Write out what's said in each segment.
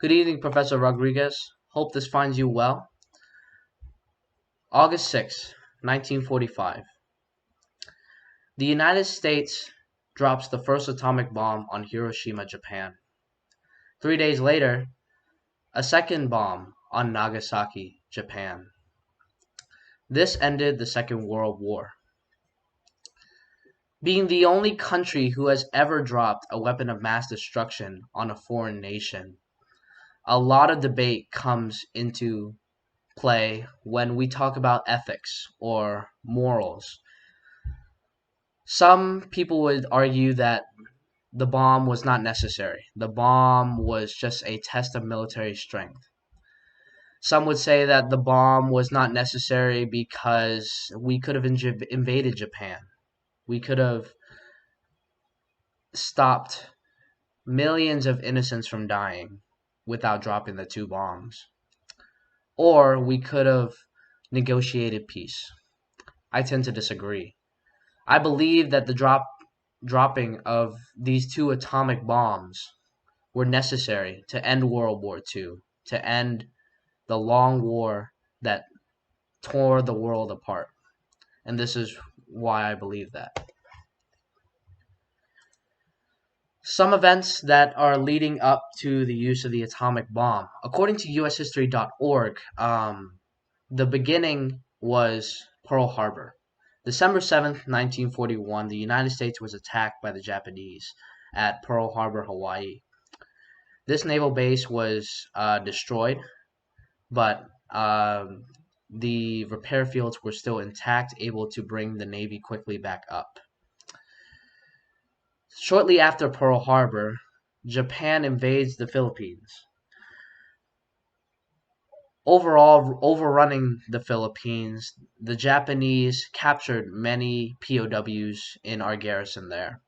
Good evening, Professor Rodriguez. Hope this finds you well. August 6, 1945. The United States drops the first atomic bomb on Hiroshima, Japan. 3 days later, a second bomb on Nagasaki, Japan. This ended the Second World War. Being the only country who has ever dropped a weapon of mass destruction on a foreign nation, a lot of debate comes into play when we talk about ethics or morals. Some people would argue that the bomb was not necessary. The bomb was just a test of military strength. Some would say that the bomb was not necessary because we could have invaded Japan. We could have stopped millions of innocents from dying without dropping the two bombs. Or we could have negotiated peace. I tend to disagree. I believe that the dropping of these two atomic bombs were necessary to end World War II, to end the long war that tore the world apart. And this is why I believe that. Some events that are leading up to the use of the atomic bomb. According to ushistory.org, the beginning was Pearl Harbor. December 7th, 1941, the United States was attacked by the Japanese at Pearl Harbor, Hawaii. This naval base was destroyed, but the repair fields were still intact, able to bring the Navy quickly back up. Shortly after Pearl Harbor, Japan invades the Philippines. Overall, overrunning the Philippines, the Japanese captured many POWs in our garrison there.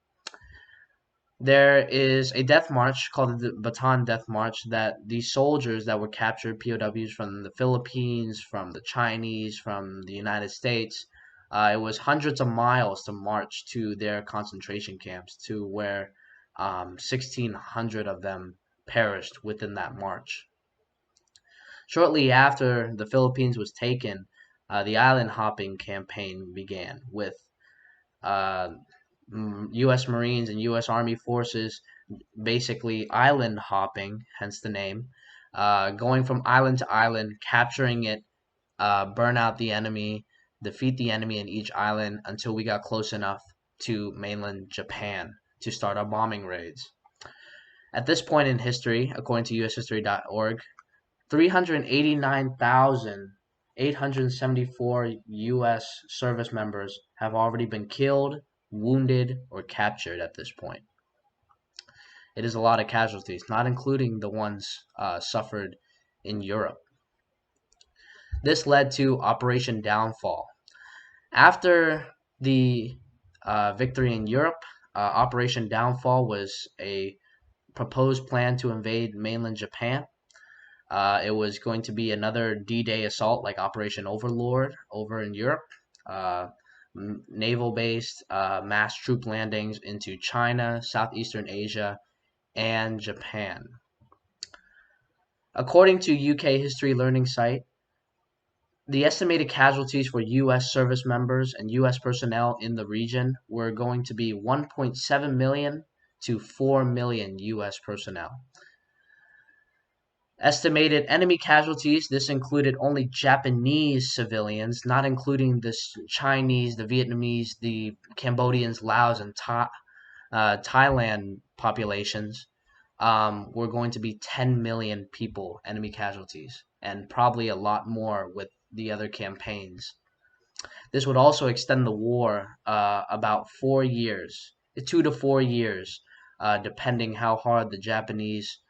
There is a death march called the Bataan Death March that these soldiers that were captured, POWs from the Philippines, from the Chinese, from the United States, it was hundreds of miles to march to their concentration camps, to where 1,600 of them perished within that march. Shortly after the Philippines was taken, the island hopping campaign began with U.S. Marines and U.S. Army forces basically island hopping, hence the name, going from island to island, capturing it, burn out the enemy, defeat the enemy in each island until we got close enough to mainland Japan to start our bombing raids. At this point in history, according to ushistory.org, 389,874 U.S. service members have already been killed, wounded, or captured at this point. It is a lot of casualties, not including the ones suffered in Europe. This led to Operation Downfall. After the victory in Europe, Operation Downfall was a proposed plan to invade mainland Japan. It was going to be another D-Day assault like Operation Overlord over in Europe. Naval-based mass troop landings into China, Southeastern Asia, and Japan. According to UK History Learning site, the estimated casualties for U.S. service members and U.S. personnel in the region were going to be 1.7 million to 4 million U.S. personnel. Estimated enemy casualties, this included only Japanese civilians, not including the Chinese, the Vietnamese, the Cambodians, Laos, and Thailand populations, were going to be 10 million people, enemy casualties, and probably a lot more with the other campaigns. This would also extend the war about 4 years, 2 to 4 years, depending how hard the Japanese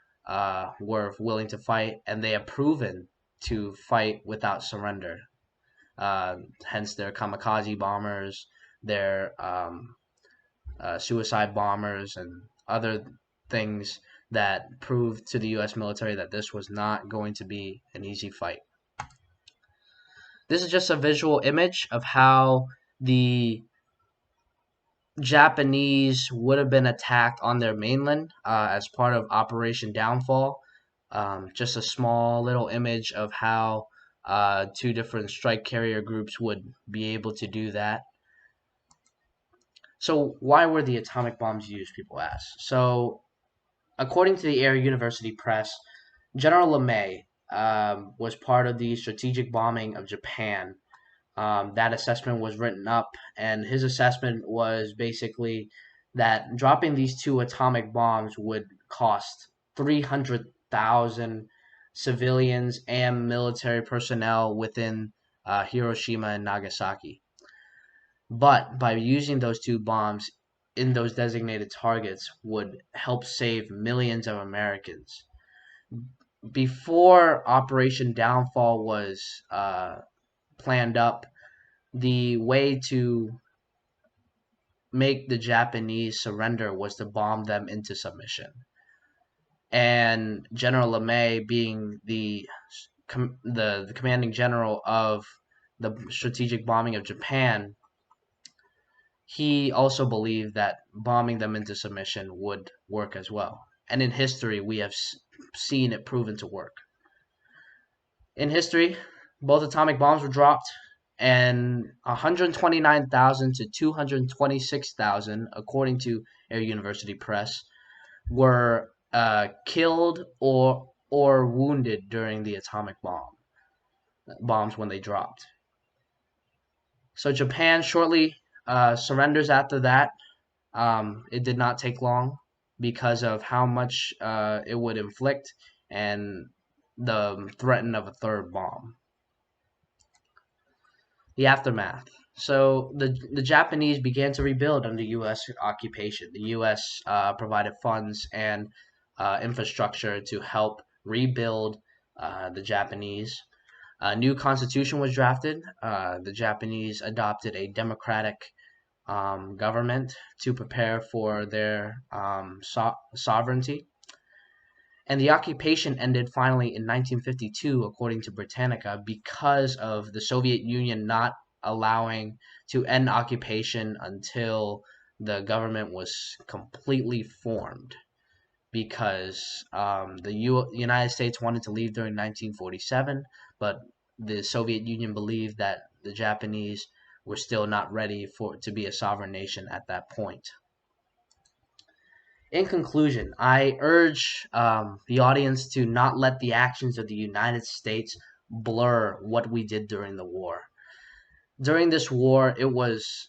were willing to fight, and they have proven to fight without surrender. Hence their kamikaze bombers, their suicide bombers, and other things that proved to the U.S. military that this was not going to be an easy fight. This is just a visual image of how the Japanese would have been attacked on their mainland as part of Operation Downfall. Just a small little image of how two different strike carrier groups would be able to do that. So why were the atomic bombs used, people ask. So according to the Air University Press, General LeMay was part of the strategic bombing of Japan. That assessment was written up, and his assessment was basically that dropping these two atomic bombs would cost 300,000 civilians and military personnel within Hiroshima and Nagasaki. But by using those two bombs in those designated targets would help save millions of Americans. Before Operation Downfall was planned up, the way to make the Japanese surrender was to bomb them into submission. And General LeMay, being the commanding general of the strategic bombing of Japan, he also believed that bombing them into submission would work as well. And in history, we have seen it proven to work. In history, both atomic bombs were dropped, and 129,000 to 226,000, according to Air University Press, were killed or wounded during the atomic bombs when they dropped. So Japan shortly surrenders after that. It did not take long because of how much it would inflict and the threat of a third bomb. The aftermath. So the Japanese began to rebuild under U.S. occupation. The U.S. Provided funds and infrastructure to help rebuild the Japanese. A new constitution was drafted. The Japanese adopted a democratic government to prepare for their sovereignty. And the occupation ended finally in 1952, according to Britannica, because of the Soviet Union not allowing to end occupation until the government was completely formed. Because the United States wanted to leave during 1947, but the Soviet Union believed that the Japanese were still not ready to be a sovereign nation at that point. In conclusion, I urge the audience to not let the actions of the United States blur what we did during the war. During this war, it was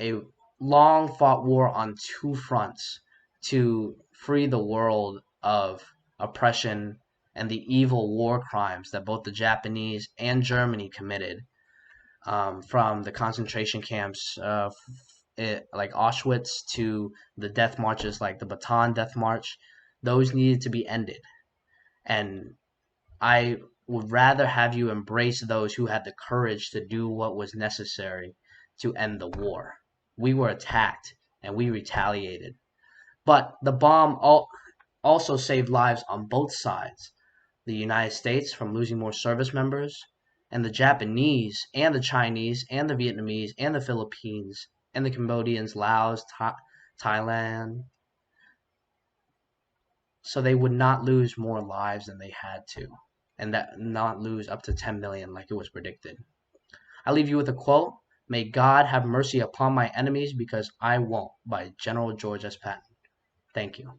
a long fought war on two fronts to free the world of oppression and the evil war crimes that both the Japanese and Germany committed, from the concentration camps like Auschwitz to the death marches like the Bataan Death March. Those needed to be ended. And I would rather have you embrace those who had the courage to do what was necessary to end the war. We were attacked and we retaliated. But the bomb also saved lives on both sides. The United States from losing more service members, and the Japanese and the Chinese and the Vietnamese and the Philippines and the Cambodians, Laos, Thailand, so they would not lose more lives than they had to, and that not lose up to 10 million like it was predicted. I leave you with a quote: "May God have mercy upon my enemies because I won't," by General George S. Patton. Thank you.